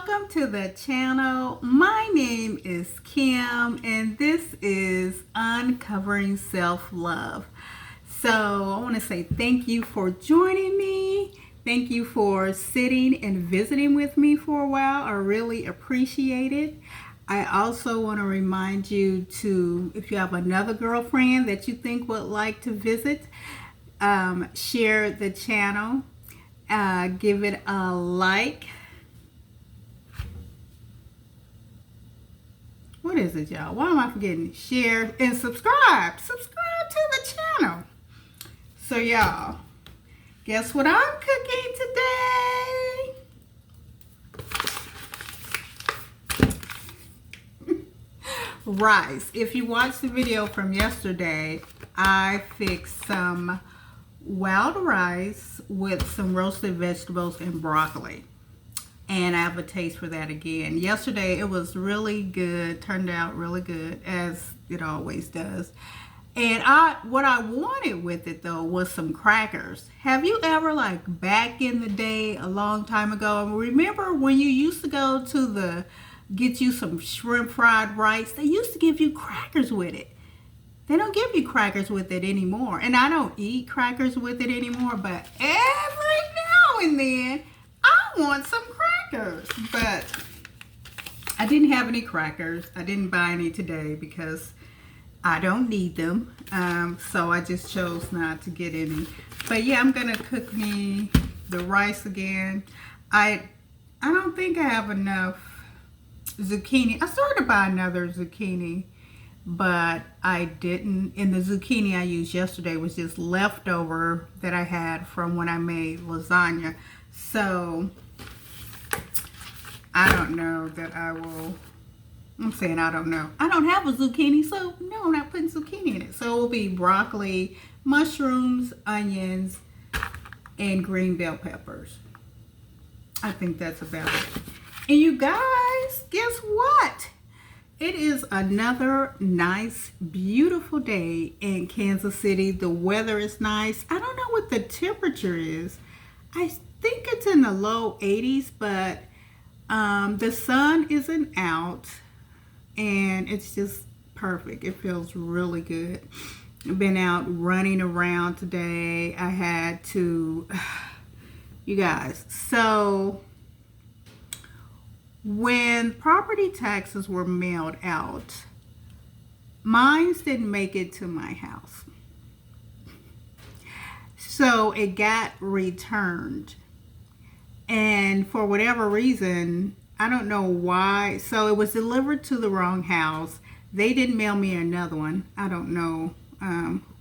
welcome to the channel. My name is Kim and this is Uncovering Self-Love. So I want to say thank you for joining me. Thank you for sitting and visiting with me for a while. I really appreciate it. I also want to remind you to, if you have another girlfriend that you think would like to visit, share the channel, give it a like. What is it, y'all? Why am I forgetting? Share and subscribe. Subscribe to the channel. So, y'all, guess what I'm cooking today? Rice. If you watched the video from yesterday, I fixed some wild rice with some roasted vegetables and broccoli. And I have a taste for that again. Yesterday it was really good, turned out really good, as it always does. And what I wanted with it though was some crackers. Have you ever, like back in the day, a long time ago, remember when you used to go to get you some shrimp fried rice? They used to give you crackers with it. They don't give you crackers with it anymore. And I don't eat crackers with it anymore, but every now and then I want some crackers. But I didn't have any crackers. I didn't buy any today because I don't need them. So I just chose not to get any. But yeah, I'm gonna cook me the rice again. I don't think I have enough zucchini. I started to buy another zucchini, but I didn't. And the zucchini I used yesterday was just leftover that I had from when I made lasagna. So I don't know that I will. I'm saying I don't know. I don't have a zucchini, so no, I'm not putting zucchini in it. So it will be broccoli, mushrooms, onions, and green bell peppers. I think that's about it. And you guys, guess what? It is another nice, beautiful day in Kansas City. The weather is nice. I don't know what the temperature is. I think it's in the low 80s, but the sun isn't out and it's just perfect. It feels really good. I've been out running around today. I had to, you guys, so when property taxes were mailed out, mine didn't make it to my house. So it got returned. And for whatever reason, I don't know why. So it was delivered to the wrong house. They didn't mail me another one. I don't know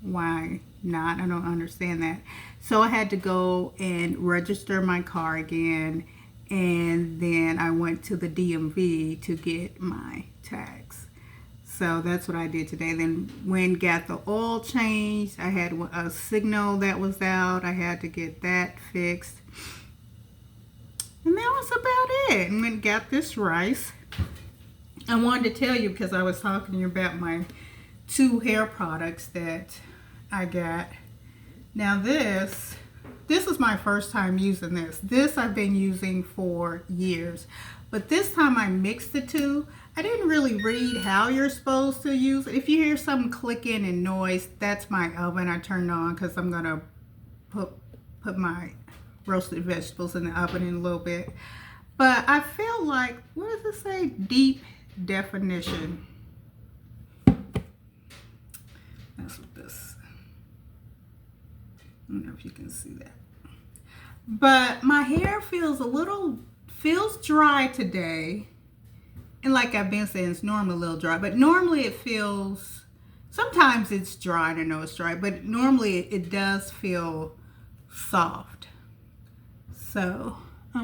why not. I don't understand that. So I had to go and register my car again. And then I went to the DMV to get my tax. So that's what I did today. Then when got the oil changed, I had a signal that was out. I had to get that fixed. And that was about it. And then got this rice. I wanted to tell you because I was talking to you about my 2 hair products that I got. Now this is my first time using this. This I've been using for years. But this time I mixed the 2. I didn't really read how you're supposed to use it. If you hear some clicking and noise, that's my oven I turned on because I'm going to put my roasted vegetables in the oven in a little bit. But I feel like, what does it say? Deep definition. That's what this, I don't know if you can see that. But my hair feels dry today. And like I've been saying, it's normally a little dry, but normally it feels, sometimes it's dry, I know it's dry, but normally it does feel soft. So I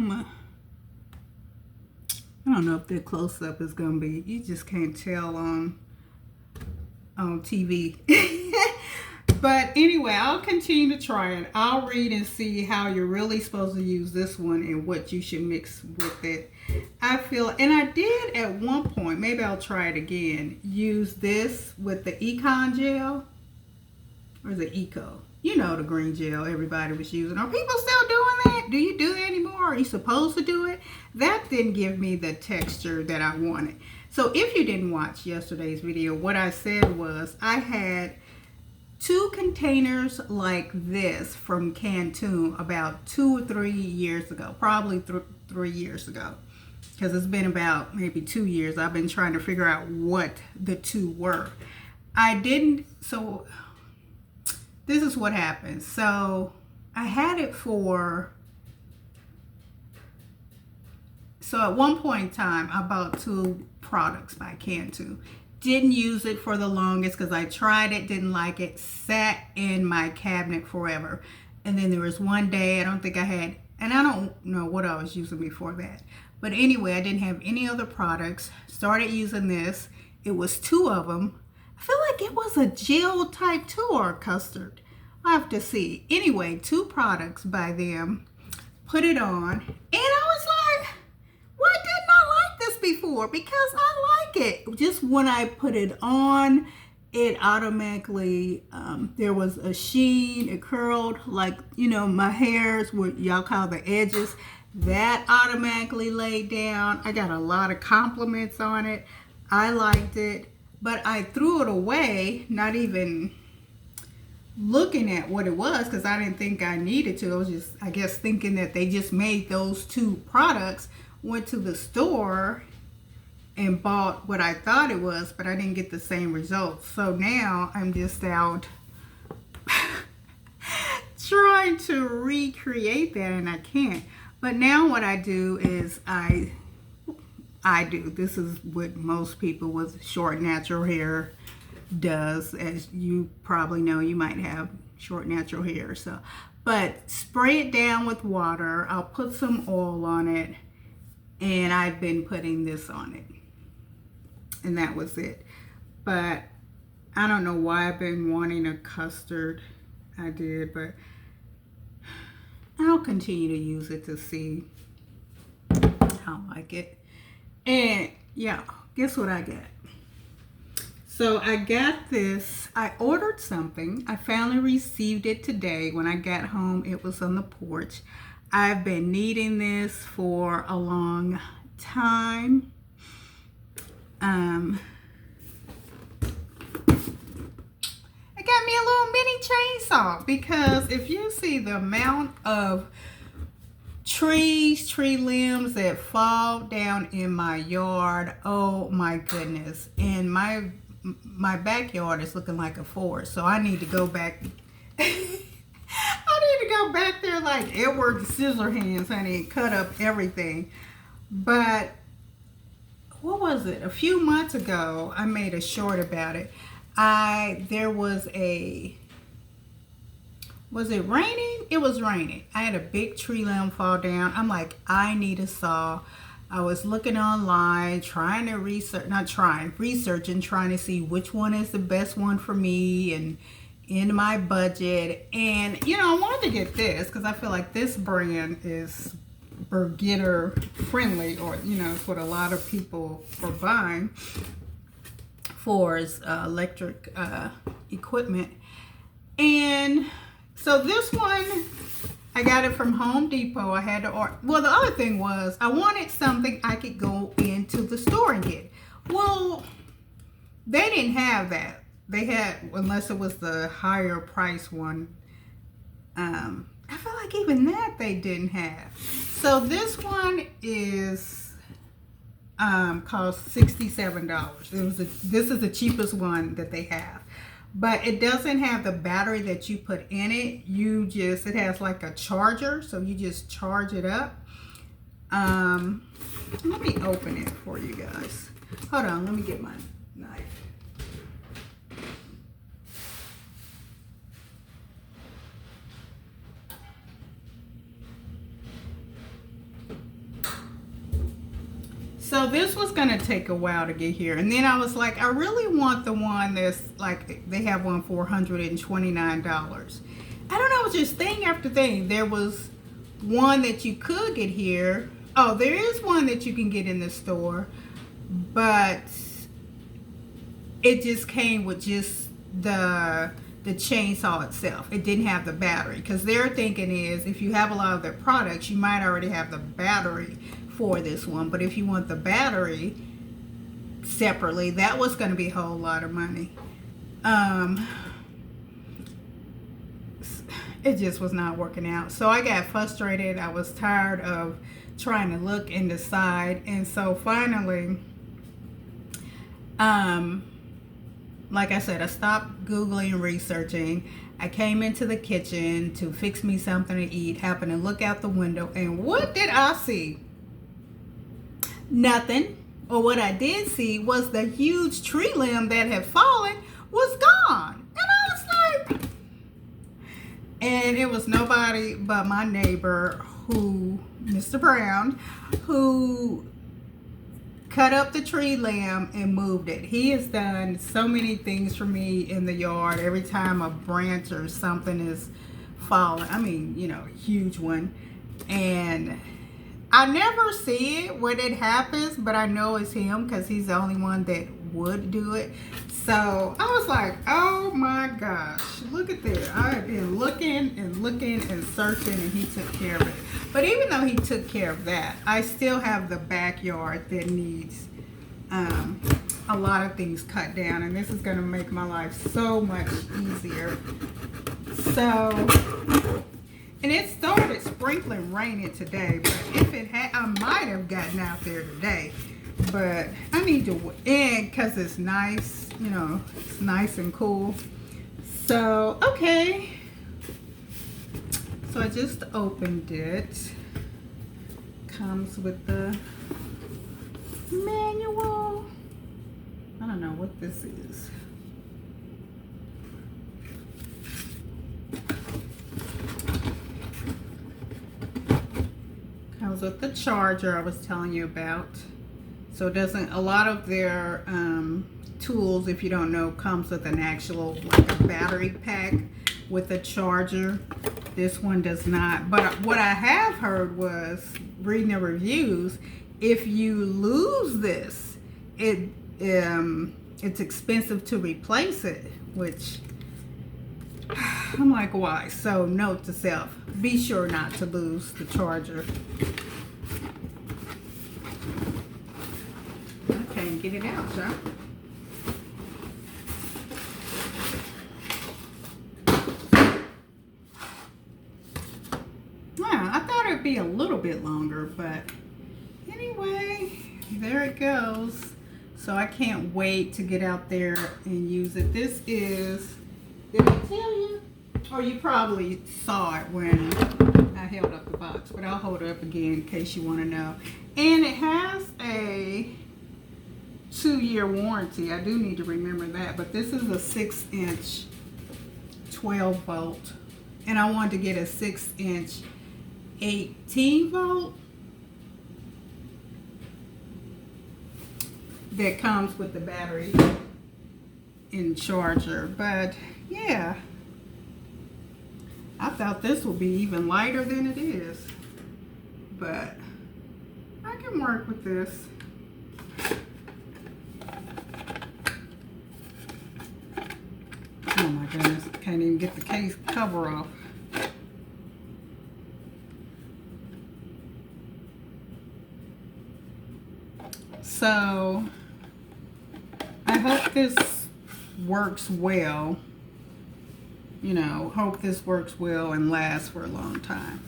don't know if the close-up is gonna be, you just can't tell on TV. But anyway, I'll continue to try it. I'll read and see how you're really supposed to use this one and what you should mix with it. I feel, and I did at one point, maybe I'll try it again, use this with the Econ gel. Or is it Eco? You know, the green gel everybody was using. Are people still doing that? Do you do that anymore? are you supposed to do it? That didn't give me the texture that I wanted. So if you didn't watch yesterday's video, what I said was I had 2 containers like this from Cancun about 2 or 3 years ago, probably 3 years ago, because it's been about maybe 2 years. I've been trying to figure out what the 2 were. So this is what happened. So I had it so at one point in time, I bought 2 products by Cancun. Didn't use it for the longest because I tried it, didn't like it, sat in my cabinet forever. And then there was one day, I don't think I had, and I don't know what I was using before that. But anyway, I didn't have any other products. Started using this. It was 2 of them. I feel like it was a gel type too, or custard. I'll have to see. Anyway, 2 products by them. Put it on. And I was like, why didn't I like this before? Because I like it. Just when I put it on, it automatically, there was a sheen, it curled, like, you know, my hairs, what y'all call the edges, that automatically laid down. I got a lot of compliments on it. I liked it, but I threw it away, not even looking at what it was, because I didn't think I needed to. I was just, I guess, thinking that they just made those 2 products. Went to the store and bought what I thought it was, but I didn't get the same results. So now I'm just out trying to recreate that, and I can't. But now what I do is I do. This is what most people with short natural hair does. As you probably know, you might have short natural hair. So, but spray it down with water. I'll put some oil on it. And I've been putting this on it. And that was it. But I don't know why I've been wanting a custard. I did, but I'll continue to use it to see how I like it. And yeah, guess what I got? So I got this. I ordered something. I finally received it today. When I got home, it was on the porch. I've been needing this for a long time. It got me a little mini chainsaw, because if you see the amount of tree limbs that fall down in my yard, oh my goodness. And my backyard is looking like a forest, so I need to go back. I need to go back there like Edward Scissorhands, honey, and cut up everything. But what was it? A few months ago, I made a short about it. There was it raining? It was raining. I had a big tree limb fall down. I'm like, I need a saw. I was looking online, trying to researching, trying to see which one is the best one for me and in my budget. And you know, I wanted to get this because I feel like this brand is beginner friendly, or you know, it's what a lot of people are buying for is electric equipment. And so this one, I got it from Home Depot. I had to order. Well, the other thing was I wanted something I could go into the store and get. Well, they didn't have that. They had, unless it was the higher price one. I feel like even that they didn't have. So this one is cost $67. This is the cheapest one that they have. But it doesn't have the battery that you put in it. It has like a charger, so you just charge it up. Let me open it for you guys. Hold on, let me get my knife. So this was gonna take a while to get here, and then I was like, I really want the one that's like, they have one for $129. I don't know, it's just thing after thing. There was one that you could get here. Oh, there is one that you can get in the store, but it just came with just the the chainsaw itself. It didn't have the battery, because their thinking is if you have a lot of their products, you might already have the battery for this one, but if you want the battery separately, that was going to be a whole lot of money. It just was not working out. So I got frustrated. I was tired of trying to look and decide. And so finally, like I said, I stopped Googling and researching. I came into the kitchen to fix me something to eat, happened to look out the window, and what did I see? Nothing. Or what I did see was the huge tree limb that had fallen was gone. And I was like, and it was nobody but my neighbor, who, Mr. Brown, who cut up the tree limb and moved it. He has done so many things for me in the yard. Every time a branch or something is falling, I mean, you know, huge one. And I never see it when it happens, but I know it's him because he's the only one that would do it. So I was like, oh my gosh, look at this. I have been looking and searching, and he took care of it. But even though he took care of that, I still have the backyard that needs a lot of things cut down, and this is going to make my life so much easier. So, and it started sprinkling raining today, but if it had, I might have gotten out there today. But I need to end because it's nice, you know, it's nice and cool. So, okay. So I just opened it. Comes with the manual. I don't know what this is. Comes with the charger I was telling you about. So it doesn't, a lot of their tools, if you don't know, comes with an actual, like a battery pack with a charger. This one does not. But what I have heard was, reading the reviews, if you lose this, it's expensive to replace it, which I'm like, why? So note to self, be sure not to lose the charger. Okay, get it out, y'all. I thought it'd be a little bit longer, but anyway, there it goes. So I can't wait to get out there and use it. This is, did I tell you? Or you probably saw it when I held up the box, but I'll hold it up again in case you want to know. And it has a 2-year warranty. I do need to remember that, but this is a 6-inch 12 volt, and I wanted to get a 6-inch 18 volt that comes with the battery and charger. But yeah, I thought this would be even lighter than it is, but I can work with this. Oh my goodness, can't even get the case cover off. So I hope this works well. You know, hope this works well and lasts for a long time.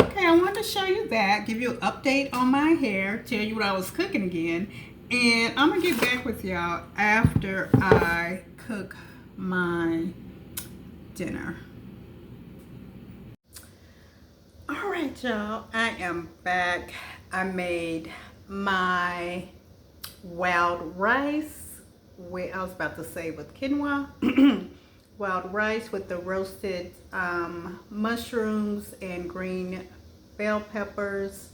Okay, I wanted to show you that, give you an update on my hair, tell you what I was cooking again, and I'm gonna get back with y'all after I cook my dinner. All right, y'all, I am back. I made my wild rice with, I was about to say with quinoa, wild rice with the roasted mushrooms and green bell peppers,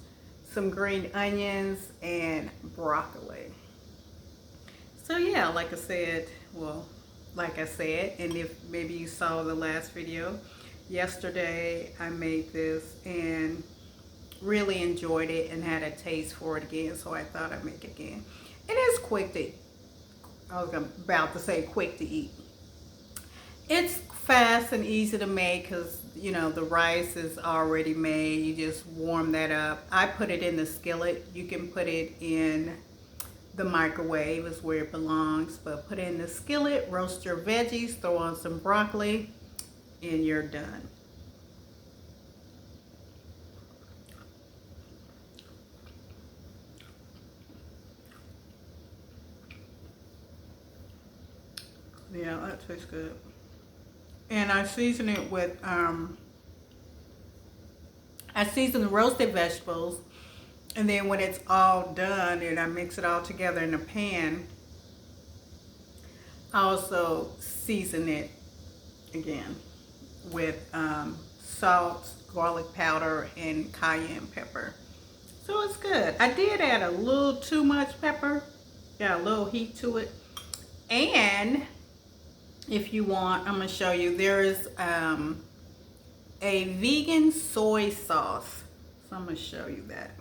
some green onions, and broccoli. So yeah, like I said, and if maybe you saw the last video, yesterday I made this and really enjoyed it and had a taste for it again, so I thought I'd make it again. It is quick to, I was about to say quick to eat. It's fast and easy to make because, you know, the rice is already made. You just warm that up. I put it in the skillet. You can put it in the microwave, is where it belongs, but put it in the skillet, roast your veggies, throw on some broccoli, and you're done. Yeah, that tastes good. And I season it with I season the roasted vegetables, and then when it's all done and I mix it all together in a pan, I also season it again with salt, garlic powder, and cayenne pepper. So it's good. I did add a little too much pepper, got a little heat to it. And if you want, I'm gonna show you, there is a vegan soy sauce. So I'm gonna show you that.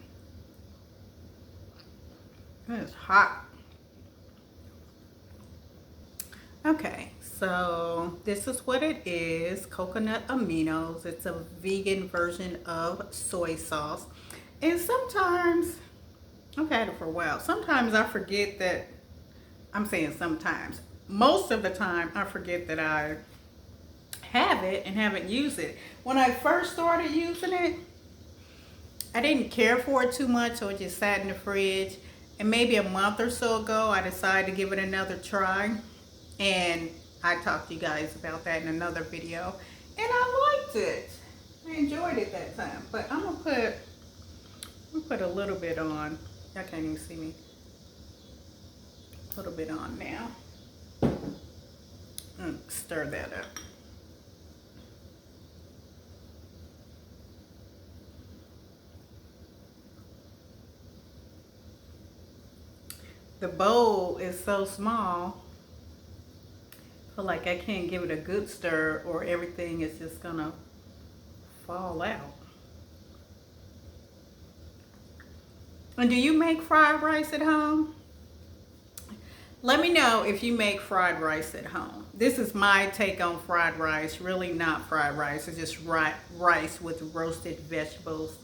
It's hot. Okay, so this is what it is. Coconut aminos. It's a vegan version of soy sauce. And sometimes, I've had it for a while. Sometimes I forget that, I'm saying sometimes. Most of the time I forget that I have it and haven't used it. When I first started using it, I didn't care for it too much, so it just sat in the fridge. And maybe a month or so ago, I decided to give it another try. And I talked to you guys about that in another video. And I liked it. I enjoyed it that time. But I'm gonna put a little bit on. Y'all can't even see me. A little bit on now. Stir that up. The bowl is so small, I feel like I can't give it a good stir or everything is just gonna fall out. And do you make fried rice at home? Let me know if you make fried rice at home. This is my take on fried rice. Really not fried rice. It's just rice with roasted vegetables.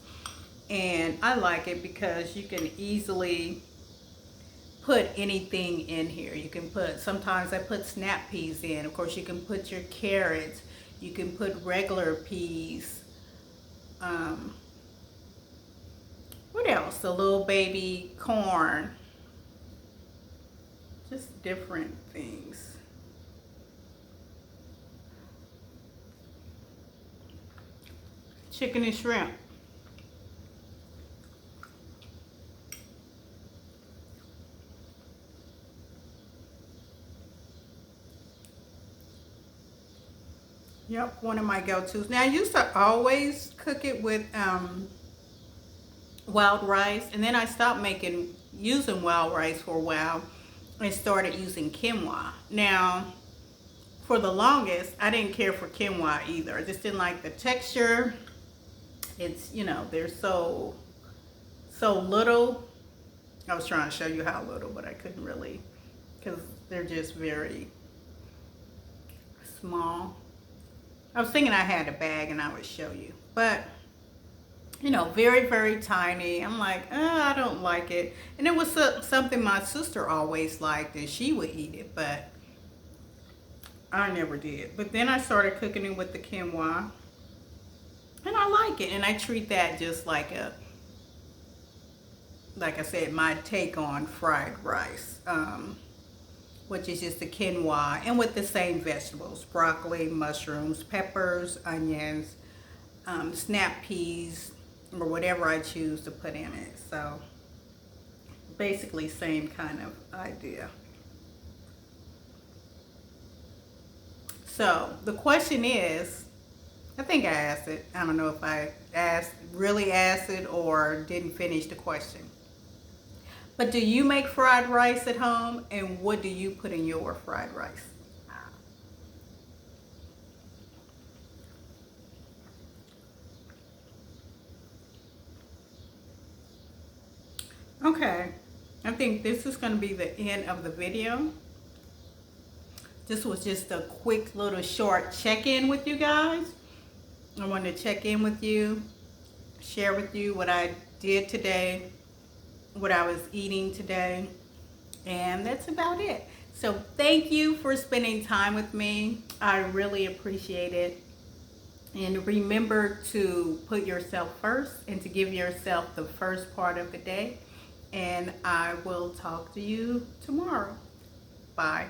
And I like it because you can easily put anything in here. You can put, sometimes I put snap peas in. Of course, you can put your carrots. You can put regular peas. What else? The little baby corn. Just different things. Chicken and shrimp. Yep, one of my go-tos. Now, I used to always cook it with wild rice, and then I stopped using wild rice for a while and started using quinoa. Now, for the longest, I didn't care for quinoa either. I just didn't like the texture. It's, you know, they're so little. I was trying to show you how little, but I couldn't really, because they're just very small. I was thinking I had a bag and I would show you, but you know, very, very tiny. I'm like, I don't like it. And it was something my sister always liked and she would eat it, but I never did. But then I started cooking it with the quinoa and I like it. And I treat that just like like I said, my take on fried rice. Which is just the quinoa, and with the same vegetables, broccoli, mushrooms, peppers, onions, snap peas, or whatever I choose to put in it. So basically same kind of idea. So the question is, I think I asked it. I don't know if I really asked it or didn't finish the question. But do you make fried rice at home, and what do you put in your fried rice? Okay, I think this is going to be the end of the video. This was just a quick little short check-in with you guys. I wanted to check in with you, share with you what I did today, what I was eating today, and that's about it. So thank you for spending time with me. I really appreciate it. And remember to put yourself first and to give yourself the first part of the day. And I will talk to you tomorrow. Bye.